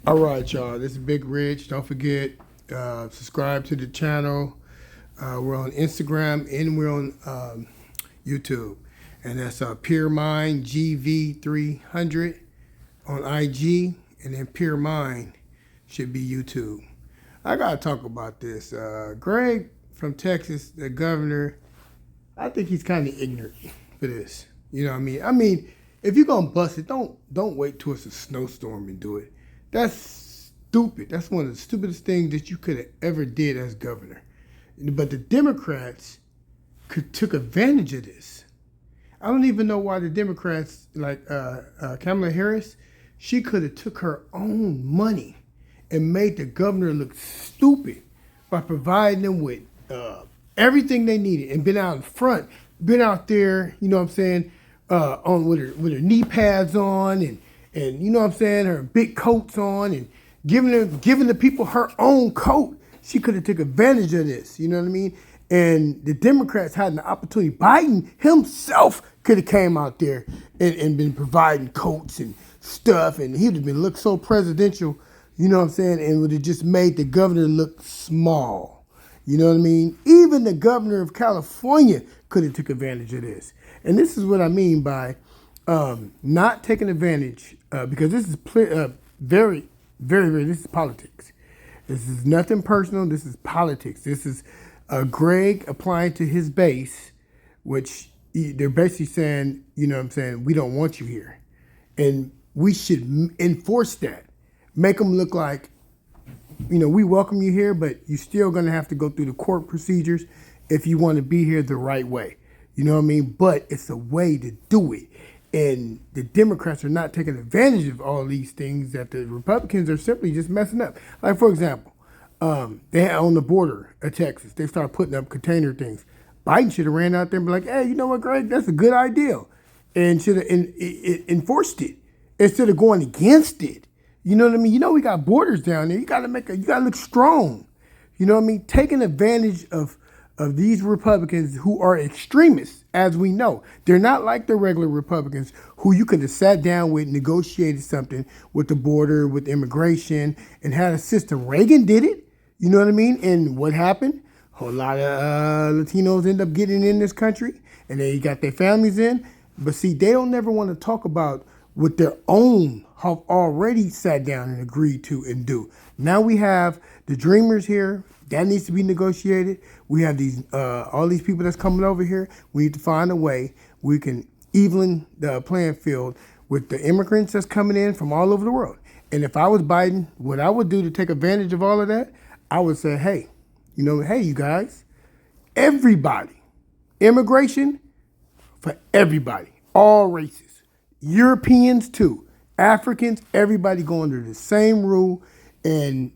All right, y'all. This is Big Rich. Don't forget, subscribe to the channel. We're on Instagram and we're on YouTube. And that's Pure Mind GV300 on IG. And then Pure Mind should be YouTube. I got to talk about this. Greg from Texas, the governor, I think he's kind of ignorant for this. You know what I mean? If you're going to bust it, don't wait till it's a snowstorm and do it. That's stupid. That's one of the stupidest things that you could have ever did as governor. But the Democrats took advantage of this. I don't even know why the Democrats, like Kamala Harris, she could have took her own money and made the governor look stupid by providing them with everything they needed and been out in front, been out there, you know what I'm saying, on with her knee pads on and you know what I'm saying, her big coats on and giving the people her own coat. She could have took advantage of this, you know what I mean? And the Democrats had an opportunity. Biden himself could have came out there and been providing coats and stuff, and he would have been looked so presidential, you know what I'm saying, and would have just made the governor look small. You know what I mean? Even the governor of California could have took advantage of this. And this is what I mean by not taking advantage, because this is very, very, this is politics. This is nothing personal. This is politics. This is Greg applying to his base, which they're basically saying, you know what I'm saying, we don't want you here. And we should enforce that. Make them look like, you know, we welcome you here, but you're still going to have to go through the court procedures if you want to be here the right way. You know what I mean? But it's a way to do it. And the Democrats are not taking advantage of all these things that the Republicans are simply just messing up. Like, for example, they had on the border of Texas, they started putting up container things. Biden should have ran out there and be like, hey, you know what, Greg, that's a good idea. And should have enforced it instead of going against it. You know what I mean? You know, we got borders down there. You got to look strong. You know what I mean? Taking advantage of these Republicans who are extremists, as we know. They're not like the regular Republicans who you could have sat down with, negotiated something with the border, with immigration, and had a system. Reagan did it. You know what I mean? And what happened? A whole lot of Latinos end up getting in this country, and they got their families in. But see, they don't never want to talk about what their own have already sat down and agreed to and do. Now we have the dreamers here. That needs to be negotiated. We have these all these people that's coming over here. We need to find a way we can even the playing field with the immigrants that's coming in from all over the world. And if I was Biden, what I would do to take advantage of all of that, I would say, hey, you guys, everybody, immigration for everybody, all races, Europeans too, Africans, everybody go under the same rule, and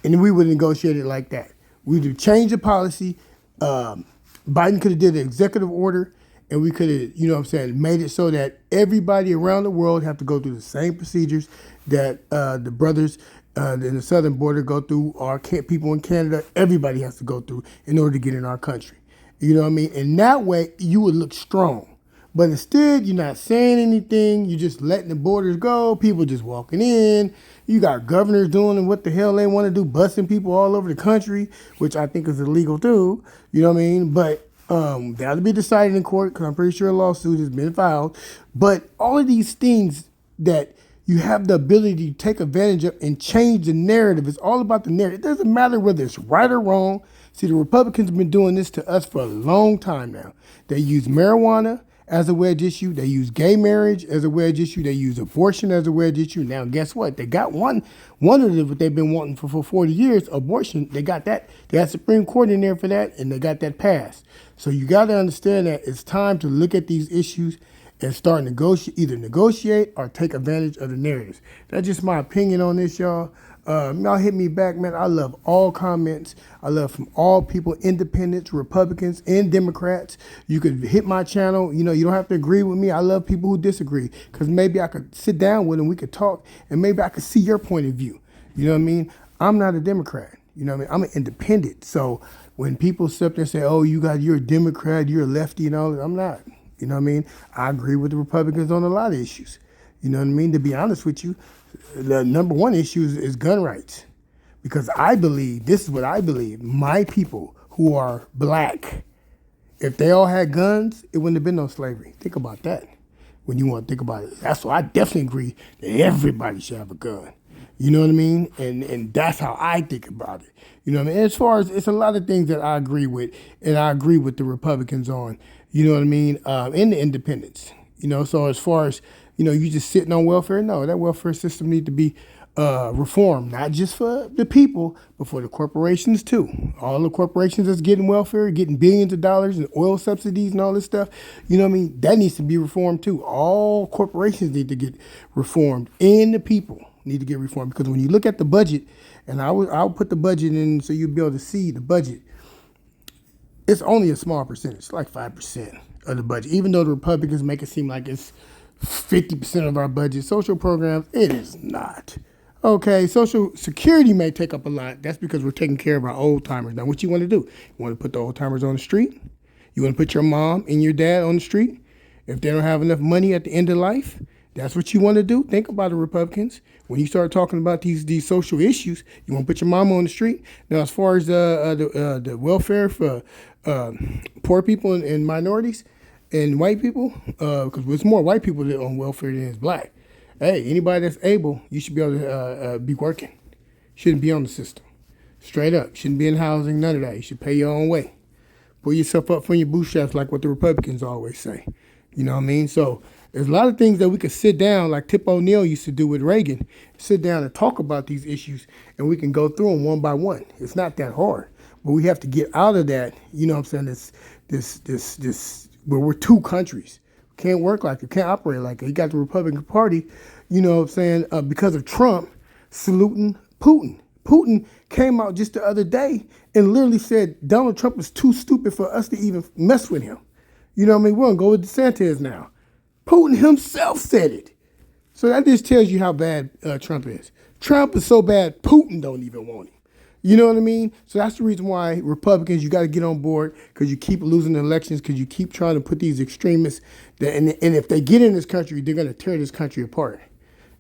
we would negotiate it like that. We would change the policy. Biden could have did an executive order, and we could have, you know what I'm saying, made it so that everybody around the world have to go through the same procedures that the brothers in the southern border go through, our people in Canada, everybody has to go through in order to get in our country. You know what I mean? And that way, you would look strong. But instead, you're not saying anything. You're just letting the borders go. People just walking in. You got governors doing what the hell they want to do, busting people all over the country, which I think is illegal too. You know what I mean? But that'll be decided in court because I'm pretty sure a lawsuit has been filed. But all of these things that you have the ability to take advantage of and change the narrative. It's all about the narrative. It doesn't matter whether it's right or wrong. See, the Republicans have been doing this to us for a long time now. They use marijuana as a wedge issue. They use gay marriage as a wedge issue. They use abortion as a wedge issue. Now, guess what? They got one of them what they've been wanting for 40 years, abortion. They got that. They got Supreme Court in there for that, and they got that passed. So you got to understand that it's time to look at these issues and start either negotiate or take advantage of the narratives. That's just my opinion on this, y'all. Y'all hit me back, man. I love all comments. I love from all people, independents, Republicans, and Democrats. You could hit my channel. You know, you don't have to agree with me. I love people who disagree because maybe I could sit down with them, we could talk, and maybe I could see your point of view. You know what I mean? I'm not a Democrat. You know what I mean? I'm an independent. So when people sit up there and say, oh, you're a Democrat, you're a lefty and all that, I'm not. You know what I mean? I agree with the Republicans on a lot of issues. You know what I mean? To be honest with you, the number one issue is gun rights. Because I believe, this is what I believe, my people who are black, if they all had guns, it wouldn't have been no slavery. Think about that when you want to think about it. That's why I definitely agree that everybody should have a gun. You know what I mean? And that's how I think about it. You know what I mean? As far as, it's a lot of things that I agree with, and I agree with the Republicans on, you know what I mean, and the independents. You know, so as far as, you know, you just sitting on welfare, no, that welfare system need to be reformed, not just for the people, but for the corporations too. All the corporations that's getting welfare, getting billions of dollars in oil subsidies and all this stuff, you know what I mean? That needs to be reformed too. All corporations need to get reformed, and the people need to get reformed. Because when you look at the budget, and I'll put the budget in so you'll be able to see the budget, it's only a small percentage, like 5% of the budget. Even though the Republicans make it seem like it's 50% of our budget, social programs, it is not. Okay, Social Security may take up a lot. That's because we're taking care of our old timers. Now, what you want to do? You want to put the old timers on the street? You want to put your mom and your dad on the street? If they don't have enough money at the end of life, that's what you want to do? Think about it, Republicans. When you start talking about these social issues, you want to put your mama on the street? Now, as far as the welfare for poor people and minorities and white people, because it's more white people that on welfare than is black. Hey, anybody that's able, you should be able to be working. Shouldn't be on the system. Straight up. Shouldn't be in housing, none of that. You should pay your own way. Pull yourself up from your bootstraps, like what the Republicans always say. You know what I mean? So there's a lot of things that we could sit down, like Tip O'Neill used to do with Reagan, sit down and talk about these issues, and we can go through them one by one. It's not that hard. But we have to get out of that, you know what I'm saying, this where we're two countries. Can't work like it, can't operate like it. You got the Republican Party, you know what I'm saying, because of Trump saluting Putin. Putin came out just the other day and literally said Donald Trump is too stupid for us to even mess with him. You know what I mean? We're going to go with DeSantis now. Putin himself said it. So that just tells you how bad Trump is. Trump is so bad, Putin don't even want him. You know what I mean? So that's the reason why Republicans, you got to get on board, because you keep losing the elections, because you keep trying to put these extremists, and if they get in this country, they're going to tear this country apart.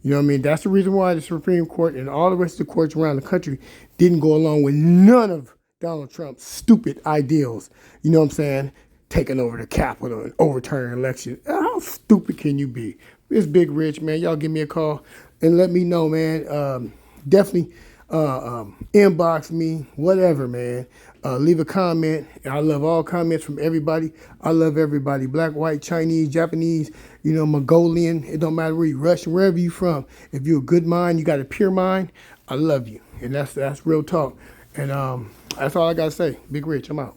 You know what I mean? That's the reason why the Supreme Court and all the rest of the courts around the country didn't go along with none of Donald Trump's stupid ideals. You know what I'm saying? Taking over the Capitol and overturning elections. How stupid can you be? It's Big Rich, man. Y'all give me a call and let me know, man. Definitely inbox me, whatever, man. Leave a comment. I love all comments from everybody. I love everybody. Black, white, Chinese, Japanese, you know, Mongolian. It don't matter where you Russian, wherever you from. If you're a good mind, you got a pure mind, I love you. And that's real talk. And that's all I got to say. Big Rich, I'm out.